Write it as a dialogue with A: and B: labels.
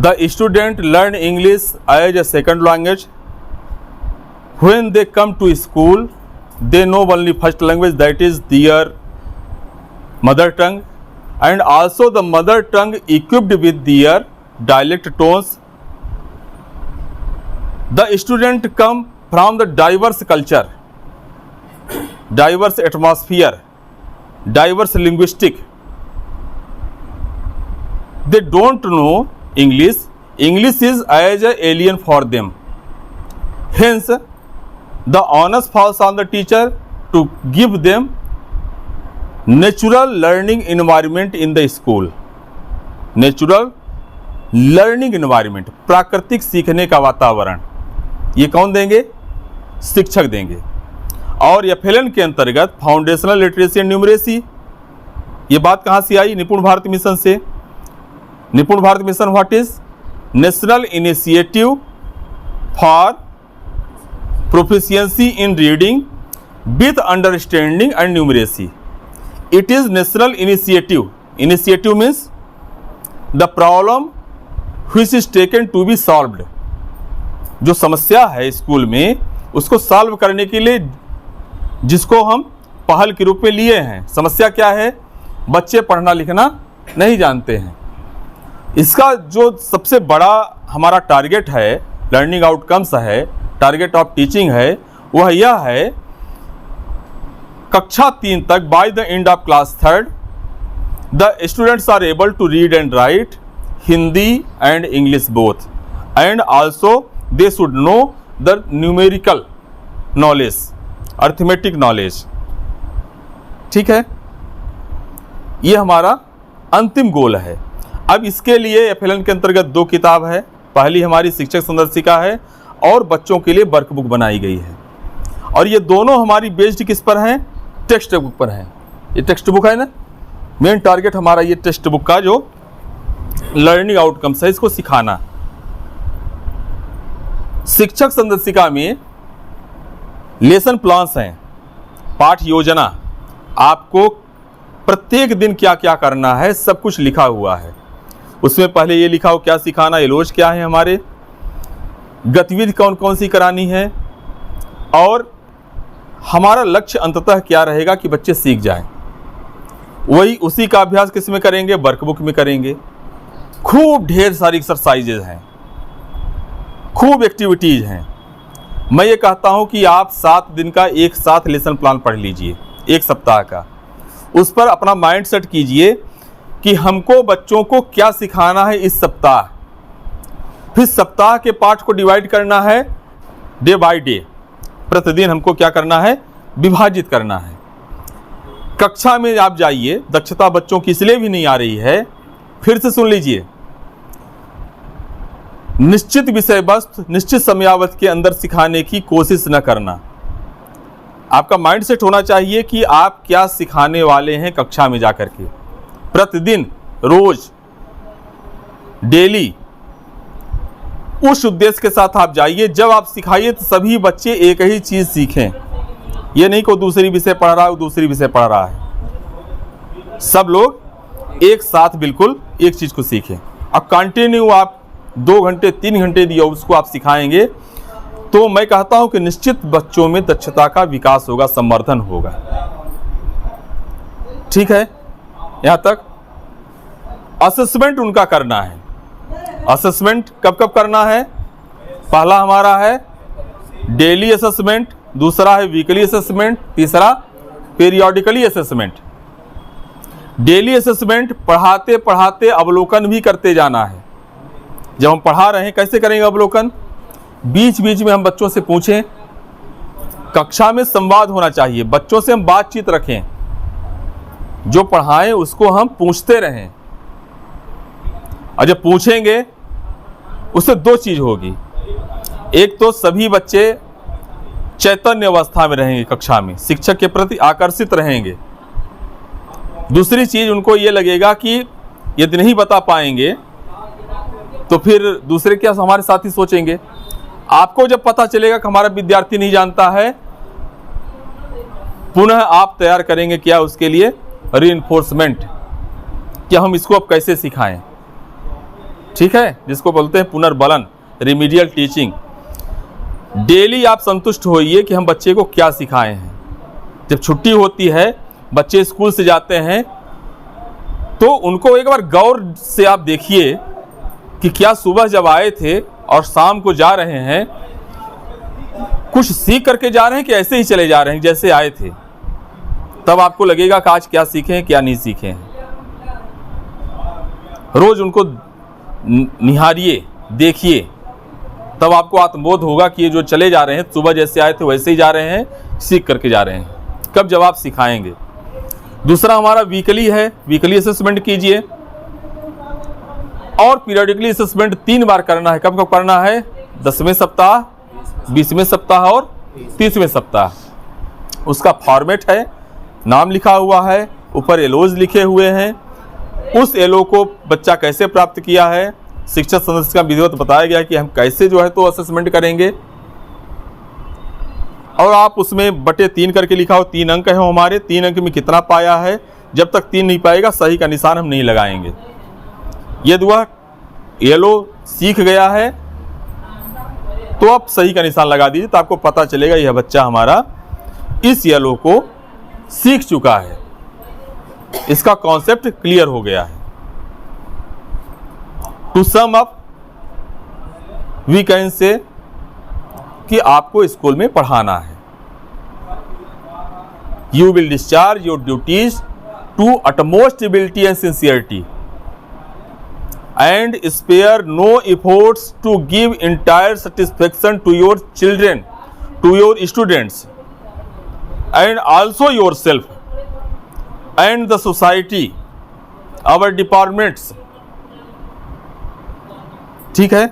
A: The student learn English as a second language. When they come to school, they know only first language, that is their mother tongue, and also the mother tongue equipped with their dialect tones. The student come from the diverse culture, diverse atmosphere, diverse linguistic. They don't know English. English is as an alien for them. Hence, the onus falls on the teacher to give them natural learning environment in the school. Natural learning environment, प्राकृतिक सीखने का वातावरण, ये कौन देंगे? शिक्षक देंगे। और FLN के अंतर्गत फाउंडेशनल लिटरेसी एंड न्यूमरेसी, ये बात कहाँ से आई? निपुण भारत मिशन से। Nipun Bharat mission what is? National initiative for proficiency in reading with understanding and numeracy. It is national initiative. Initiative means the problem which is taken to be solved. जो समस्या है school में, उसको सॉल्व करने के लिए जिसको हम पहल के रूप में लिए हैं। समस्या क्या है? बच्चे पढ़ना लिखना नहीं जानते हैं। इसका जो सबसे बड़ा हमारा टारगेट है, लर्निंग आउटकम्स है, टारगेट ऑफ टीचिंग है, वह यह है कक्षा 3 तक by the end of class 3 the students are able to read and write Hindi and English both, and also they should know the numerical knowledge, arithmetic knowledge. ठीक है, ये हमारा अंतिम गोल है। अब इसके लिए FLN के अंतर्गत 2 किताब है। पहली हमारी शिक्षक संदर्शिका है और बच्चों के लिए वर्कबुक बनाई गई है। और ये दोनों हमारी बेस्ड किस पर हैं? टेक्स्ट बुक पर हैं। ये टेक्स्ट बुक है ना, मेन टारगेट हमारा ये टेक्स्ट बुक का जो लर्निंग आउटकम्स है, इसको सिखाना। शिक्षक संदर्शिका में लेसन प्लान्स हैं, पाठ योजना, आपको प्रत्येक दिन क्या क्या करना है सब कुछ लिखा हुआ है। उसमें पहले ये लिखा हो क्या सिखाना, एलोज क्या है, हमारे गतिविधि कौन कौन सी करानी है, और हमारा लक्ष्य अंततः क्या रहेगा कि बच्चे सीख जाएं। वही उसी का अभ्यास किस में करेंगे? वर्कबुक में करेंगे। खूब ढेर सारी एक्सरसाइजेज हैं, खूब एक्टिविटीज़ हैं। मैं ये कहता हूँ कि आप 7 दिन का एक साथ लेसन प्लान पढ़ लीजिए, 1 सप्ताह का। उस पर अपना माइंड सेट कीजिए कि हमको बच्चों को क्या सिखाना है इस सप्ताह। फिर सप्ताह के पाठ को डिवाइड करना है डे बाय डे, प्रतिदिन हमको क्या करना है? विभाजित करना है। कक्षा में आप जाइए, दक्षता बच्चों की इसलिए भी नहीं आ रही है, फिर से सुन लीजिए। निश्चित विषय वस्तु निश्चित समयावधि के अंदर सिखाने की कोशिश न करना। आपका माइंड सेट होना चाहिए कि आप क्या सिखाने वाले हैं कक्षा में जाकर के। प्रतिदिन, रोज, डेली उस उद्देश्य के साथ आप जाइए। जब आप सिखाइए तो सभी बच्चे एक ही चीज़ सीखें। ये नहीं कोई दूसरी विषय पढ़ रहा है, दूसरी विषय पढ़ रहा है। सब लोग एक साथ बिल्कुल एक चीज़ को सीखें। अब कंटिन्यू आप 2 घंटे 3 घंटे दिया उसको आप सिखाएंगे तो मैं कहता हूं कि निश्चित बच्चों में दक्षता का विकास होगा, संवर्धन होगा। ठीक है, यहां तक। असेसमेंट उनका करना है। असेसमेंट कब कब करना है? पहला हमारा है डेली असेसमेंट, दूसरा है वीकली असेसमेंट, तीसरा पीरियोडिकली असेसमेंट। डेली असेसमेंट पढ़ाते पढ़ाते अवलोकन भी करते जाना है। जब हम पढ़ा रहे हैं कैसे करेंगे अवलोकन? बीच बीच में हम बच्चों से पूछें। कक्षा में संवाद होना चाहिए, बच्चों से हम बातचीत रखें। जो पढ़ाएं उसको हम पूछते रहें, और जब पूछेंगे उससे 2 चीज़ होगी। एक तो सभी बच्चे चैतन्य अवस्था में रहेंगे, कक्षा में शिक्षक के प्रति आकर्षित रहेंगे। दूसरी चीज़ उनको ये लगेगा कि यदि नहीं बता पाएंगे तो फिर दूसरे क्या हमारे साथी सोचेंगे। आपको जब पता चलेगा कि हमारा विद्यार्थी नहीं जानता है, पुनः आप तैयार करेंगे क्या उसके लिए? रीइंफोर्समेंट, कि हम इसको अब कैसे सिखाएं। ठीक है, जिसको बोलते हैं पुनर्बलन, रिमीडियल टीचिंग। डेली आप संतुष्ट होइए कि हम बच्चे को क्या सिखाए हैं। जब छुट्टी होती है, बच्चे स्कूल से जाते हैं, तो उनको एक बार गौर से आप देखिए कि क्या सुबह जब आए थे और शाम को जा रहे हैं, कुछ सीख करके जा रहे हैं कि ऐसे ही चले जा रहे हैं जैसे आए थे। तब आपको लगेगा कि आज क्या सीखे हैं, क्या नहीं सीखे हैं। रोज उनको निहारिए, देखिए, तब आपको आत्मबोध होगा कि ये जो चले जा रहे हैं, सुबह जैसे आए थे वैसे ही जा रहे हैं, सीख करके जा रहे हैं। कब, जब आप सिखाएंगे। दूसरा हमारा वीकली है, वीकली असेसमेंट कीजिए और पीरियडिकली असेसमेंट 3 बार करना है। कब कब करना है? 10वें सप्ताह, 20वें सप्ताह और 30वें सप्ताह। उसका फॉर्मेट है, नाम लिखा हुआ है, ऊपर एलोज लिखे हुए हैं। उस एलो को बच्चा कैसे प्राप्त किया है, शिक्षक सदस्य का विधिवत बताया गया कि हम कैसे जो है तो असेसमेंट करेंगे। और आप उसमें बटे 3 करके लिखा हो, 3 अंक है हमारे, 3 अंक में कितना पाया है। जब तक 3 नहीं पाएगा, सही का निशान हम नहीं लगाएंगे। यदि वह येलो सीख गया है तो आप सही का निशान लगा दीजिए, तो आपको पता चलेगा यह बच्चा हमारा इस येलो को सीख चुका है, इसका कॉन्सेप्ट क्लियर हो गया है। To sum up, we can say कि आपको स्कूल में पढ़ाना है। You will discharge your duties to utmost ability and sincerity and spare no efforts to give entire satisfaction to your children, to your students, and also yourself and the society, our departments। ठीक है।